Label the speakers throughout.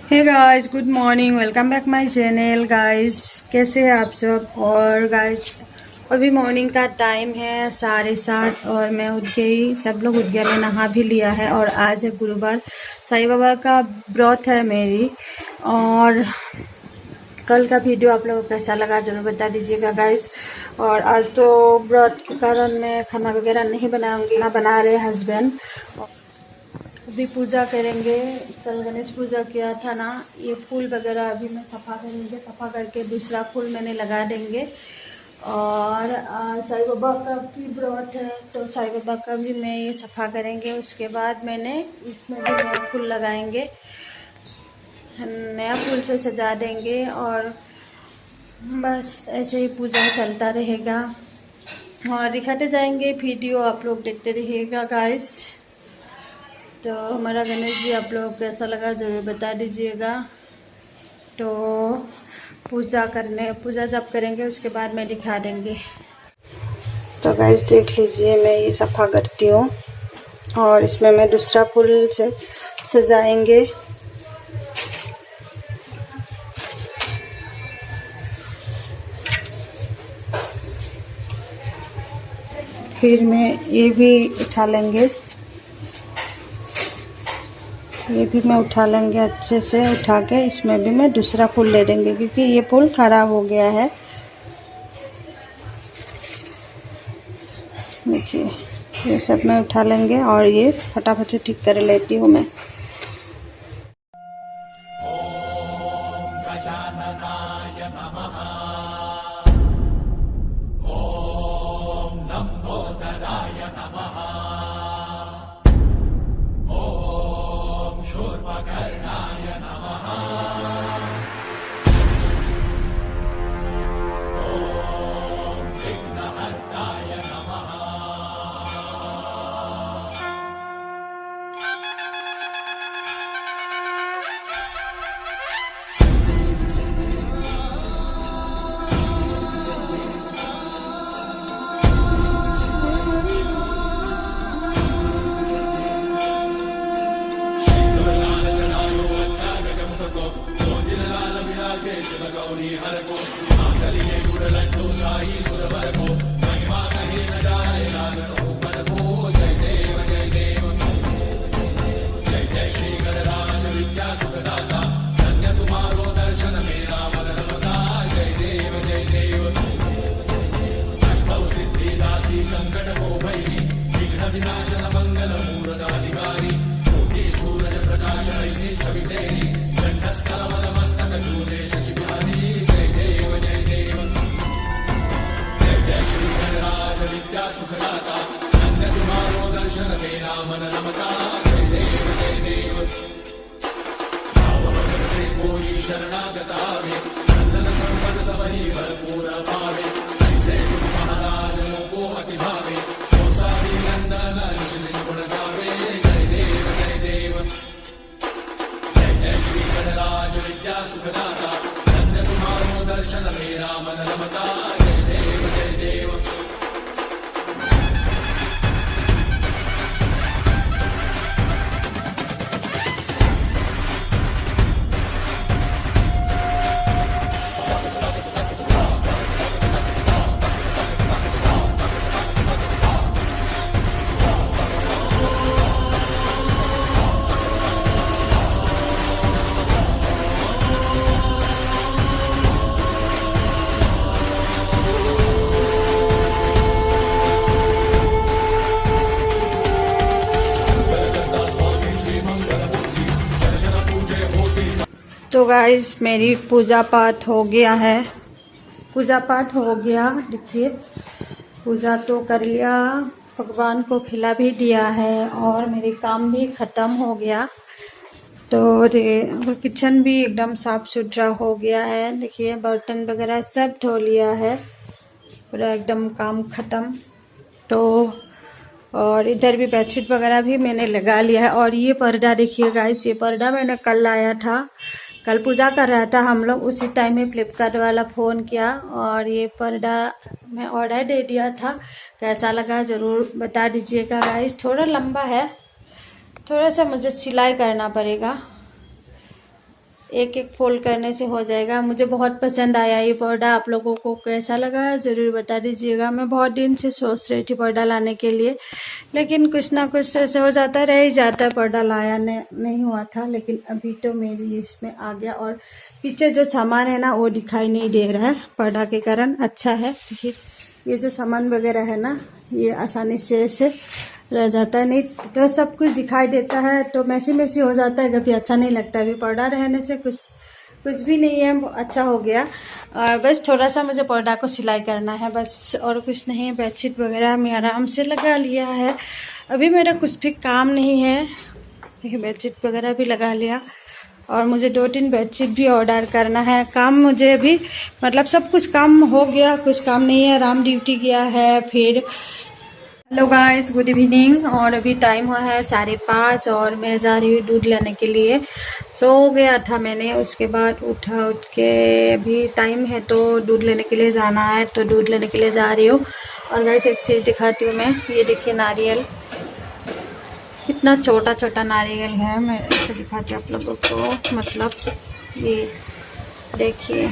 Speaker 1: Hey guys, good morning. Welcome back my channel. Guys कैसे हैं आप सब। और गाइस अभी मॉर्निंग का टाइम है 7:30 और मैं उठ गई, सब लोग उठ गया, मैं नहा भी लिया है। और आज है गुरुवार, साईं बाबा का व्रत है मेरी। और कल का वीडियो आप लोगों को कैसा लगा जरूर बता दीजिएगा गाइस। और आज तो व्रत के कारण मैं खाना वगैरह नहीं बनाऊंगी, ना बना रहे हस्बैंड। अभी पूजा करेंगे। कल गणेश पूजा किया था ना, ये फूल वगैरह अभी मैं सफ़ा करेंगे, सफ़ा करके दूसरा फूल मैंने लगा देंगे। और साईं बाबा का भी व्रत है तो साईं बाबा का भी मैं ये सफ़ा करेंगे। उसके बाद मैंने इसमें भी नया फूल लगाएंगे, नया फूल से सजा देंगे। और बस ऐसे ही पूजा चलता रहेगा और दिखाते जाएंगे वीडियो, आप लोग देखते रहिएगा गाइस। तो हमारा गणेश जी आप लोग कैसा लगा ज़रूर बता दीजिएगा। तो पूजा जब करेंगे उसके बाद मैं दिखा देंगे। तो गाइस देख लीजिए, मैं ये सफ़ा करती हूँ और इसमें मैं दूसरा फूल से सजाएंगे। फिर मैं ये भी उठा लेंगे, ये भी मैं उठा लेंगे, अच्छे से उठा के इसमें भी मैं दूसरा फूल ले देंगे क्योंकि ये फूल खराब हो गया है। देखिए ये सब मैं उठा लेंगे और ये फटाफट से ठीक कर लेती हूँ मैं। तो गाइस मेरी पूजा पाठ हो गया है, देखिए पूजा तो कर लिया, भगवान को खिला भी दिया है और मेरे काम भी ख़त्म हो गया। तो किचन भी एकदम साफ़ सुथरा हो गया है। देखिए बर्तन वगैरह सब धो लिया है, पूरा एकदम काम ख़त्म। तो और इधर भी बेडशीट वगैरह भी मैंने लगा लिया है। और ये पर्दा देखिए गाइस, ये पर्दा मैंने कल लाया था, कल पूजा कर रहा था हम लोग, उसी टाइम में फ्लिपकार्ट वाला फ़ोन किया और ये पर्दा मैं ऑर्डर दे दिया था। कैसा लगा ज़रूर बता दीजिएगा गाइस। थोड़ा लंबा है, थोड़ा सा मुझे सिलाई करना पड़ेगा। एक एक फोल्ड करने से हो जाएगा। मुझे बहुत पसंद आया ये पर्दा। आप लोगों को कैसा लगा है ज़रूर बता दीजिएगा। मैं बहुत दिन से सोच रही थी पर्दा लाने के लिए, लेकिन कुछ ना कुछ ऐसे हो जाता रह ही जाता है, पर्दा लाया नहीं हुआ था। लेकिन अभी तो मेरी लिस्ट में आ गया। और पीछे जो सामान है ना वो दिखाई नहीं दे रहा है पर्दा के कारण। अच्छा है, ये जो सामान वगैरह है ना ये आसानी से ऐसे रह जाता है, नहीं तो सब कुछ दिखाई देता है तो मैसी हो जाता है, कभी अच्छा नहीं लगता। अभी पर्दा रहने से कुछ भी नहीं है, अच्छा हो गया। और बस थोड़ा सा मुझे पर्दा को सिलाई करना है बस, और कुछ नहीं। बेडशीट वगैरह मैं आराम से लगा लिया है। अभी मेरा कुछ भी काम नहीं है, देखिए बेडशीट वगैरह भी लगा लिया। और मुझे 2-3 बेडशीट भी ऑर्डर करना है। काम मुझे अभी मतलब सब कुछ काम हो गया, कुछ काम नहीं है। राम ड्यूटी गया है। फिर हेलो गाइस, गुड इवनिंग। और अभी टाइम हुआ है 5:30 और मैं जा रही हूँ दूध लेने के लिए। सो गया था मैंने, उसके बाद उठ के अभी टाइम है तो दूध लेने के लिए जाना है, तो दूध लेने के लिए जा रही हूँ। और गाइस एक चीज़ दिखाती हूँ मैं, ये देखिए नारियल, कितना छोटा छोटा नारियल है। मैं ऐसे दिखाती हूँ आप लोगों को, मतलब ये देखिए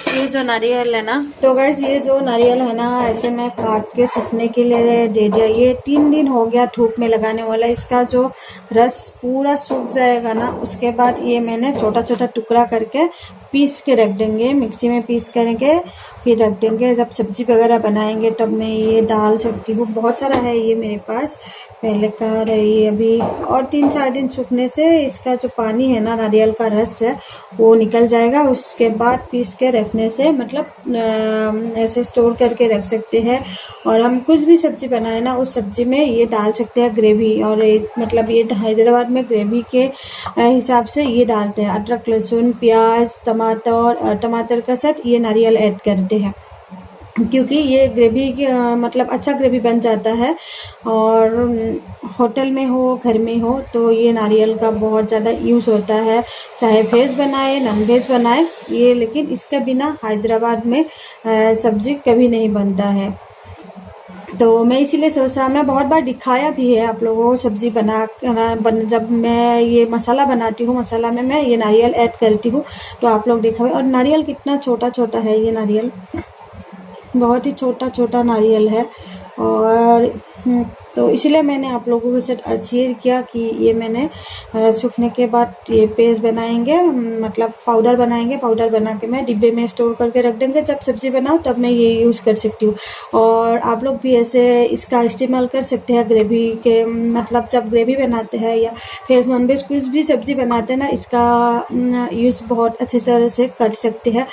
Speaker 1: ये जो नारियल है ना, तो गाइस ये जो नारियल है ना ऐसे मैं काट के सूखने के लिए दे दिया। ये 3 दिन हो गया धूप में लगाने वाला। इसका जो रस पूरा सूख जाएगा ना, उसके बाद ये मैंने छोटा छोटा टुकड़ा करके पीस के रख देंगे, मिक्सी में पीस करेंगे फिर रख देंगे। जब सब्जी वगैरह बनाएंगे तब मैं ये डाल सकती हूँ। बहुत सारा है ये मेरे पास पहले का रही। अभी और 3-4 दिन सूखने से इसका जो पानी है ना, नारियल का रस है, वो निकल जाएगा। उसके बाद पीस के रखने से मतलब ऐसे स्टोर करके रख सकते हैं। और हम कुछ भी सब्जी बनाए ना उस सब्जी में ये डाल सकते हैं ग्रेवी। और मतलब ये हैदराबाद में ग्रेवी के हिसाब से ये डालते हैं, अदरक लहसुन प्याज टमाटर का साथ ये नारियल ऐड करते हैं, क्योंकि ये ग्रेवी मतलब अच्छा ग्रेवी बन जाता है। और होटल में हो घर में हो तो ये नारियल का बहुत ज़्यादा यूज़ होता है, चाहे वेज बनाए नॉन वेज बनाए ये। लेकिन इसके बिना हैदराबाद में सब्जी कभी नहीं बनता है। तो मैं इसीलिए सोचा, मैं बहुत बार दिखाया भी है आप लोगों को सब्जी जब मैं ये मसाला बनाती हूँ, मसाला में मैं ये नारियल ऐड करती हूँ तो आप लोग देखा। और नारियल कितना छोटा छोटा है, ये नारियल बहुत ही छोटा छोटा नारियल है। और तो इसलिए मैंने आप लोगों के साथ शेयर किया कि ये मैंने सूखने के बाद ये पेस्ट बनाएंगे, मतलब पाउडर बनाएंगे। पाउडर बना के मैं डिब्बे में स्टोर करके रख देंगे, जब सब्जी बनाओ तब मैं ये यूज़ कर सकती हूँ। और आप लोग भी ऐसे इसका इस्तेमाल कर सकते हैं ग्रेवी के, मतलब जब ग्रेवी बनाते हैं या वेज नॉन वेज कुछ भी सब्जी बनाते हैं ना, इसका यूज़ बहुत अच्छी तरह से कर सकते हैं।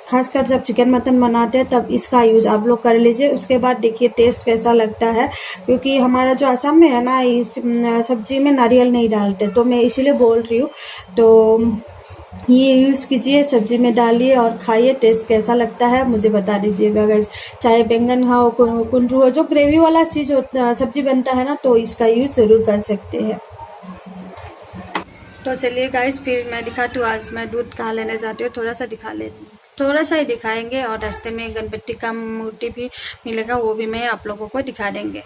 Speaker 1: खासकर जब चिकन मटन बनाते हैं तब इसका यूज़ आप लोग कर लीजिए। उसके बाद देखिए टेस्ट कैसा लगता है, क्योंकि हमारा जो असम में है ना इस सब्जी में नारियल नहीं डालते, तो मैं इसीलिए बोल रही हूँ। तो ये यूज़ कीजिए, सब्जी में डालिए और खाइए, टेस्ट कैसा लगता है मुझे बता दीजिएगा गाइस। चाहे बैंगन हो कुंदरू हो, जो ग्रेवी वाला चीज़ सब्जी बनता है ना, तो इसका यूज़ ज़रूर कर सकते हैं। तो चलिए गाइस फिर मैं दिखाती हूँ। आज मैं दूध कहाँ लेने जाती हूँ, थोड़ा सा ही दिखाएंगे। और रास्ते में गणपति का मूर्ति भी मिलेगा, वो भी मैं आप लोगों को दिखा देंगे।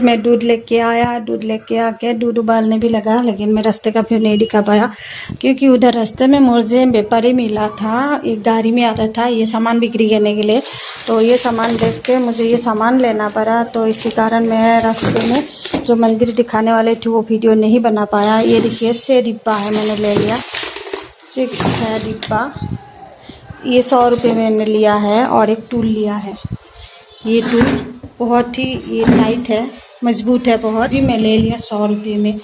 Speaker 1: मैं दूध लेके आया, दूध लेके आके दूध उबालने भी लगा, लेकिन मैं रास्ते का व्यू नहीं दिखा पाया, क्योंकि उधर रास्ते में मुझे व्यापारी मिला था, एक गाड़ी में आ रहा था ये सामान बिक्री करने के लिए। तो ये सामान देख के मुझे ये सामान लेना पड़ा, तो इसी कारण मैं रास्ते में जो मंदिर दिखाने वाले थे वो वीडियो नहीं बना पाया। ये देखिए 6 डिब्बा है, मैंने ले लिया 6 है डिब्बा। ये 100 रुपये मैंने लिया है। और एक टूल लिया है, ये टूल बहुत ही ये टाइट है, मजबूत है बहुत, भी मैं ले लिया 100 रुपये में।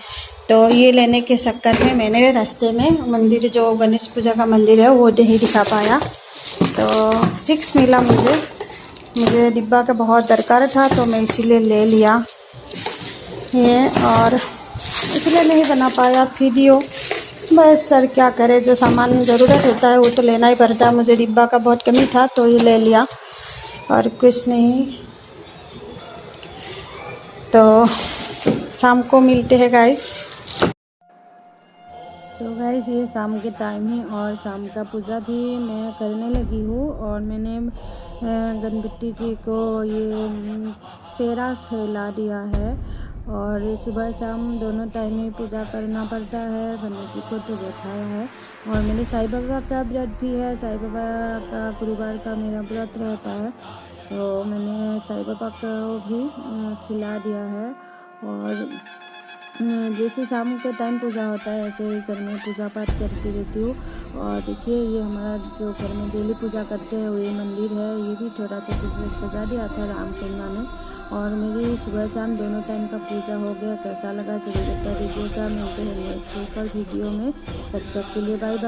Speaker 1: तो ये लेने के चक्कर में मैंने रास्ते में मंदिर जो गणेश पूजा का मंदिर है वो नहीं दिखा पाया। तो 6 मिला मुझे डिब्बा का बहुत दरकार था, तो मैं इसीलिए ले लिया ये। और इसलिए नहीं बना पाया वीडियो, बस सर क्या करे, जो सामान ज़रूरत होता है वो तो लेना ही पड़ता है। मुझे डिब्बा का बहुत कमी था तो ये ले लिया और कुछ नहीं। तो शाम को मिलते हैं गाइस। तो गाइस ये शाम के टाइम है और शाम का पूजा भी मैं करने लगी हूँ। और मैंने गणपति जी को ये पेड़ा खिला दिया है। और सुबह शाम दोनों टाइम में पूजा करना पड़ता है। गणेश जी को तो बैठाया है। और मेरे साईं बाबा का व्रत भी है। साईं बाबा का गुरुवार का मेरा व्रत रहता है, तो मैंने साईं बाबा को भी खिला दिया है। और जैसे शाम के टाइम पूजा होता है ऐसे ही घर में पूजा पाठ करती रहती हूँ। और देखिए ये हमारा जो घर में डेली पूजा करते हैं वो ये मंदिर है, ये भी थोड़ा सा सजा दिया था रामकुंडा में। और मेरी सुबह शाम दोनों टाइम का पूजा हो गया। कैसा लगा जरूर बता दीजिएगा। मिलते हैं नेक्स्ट वीडियो में, तब तक के लिए बाय बाय।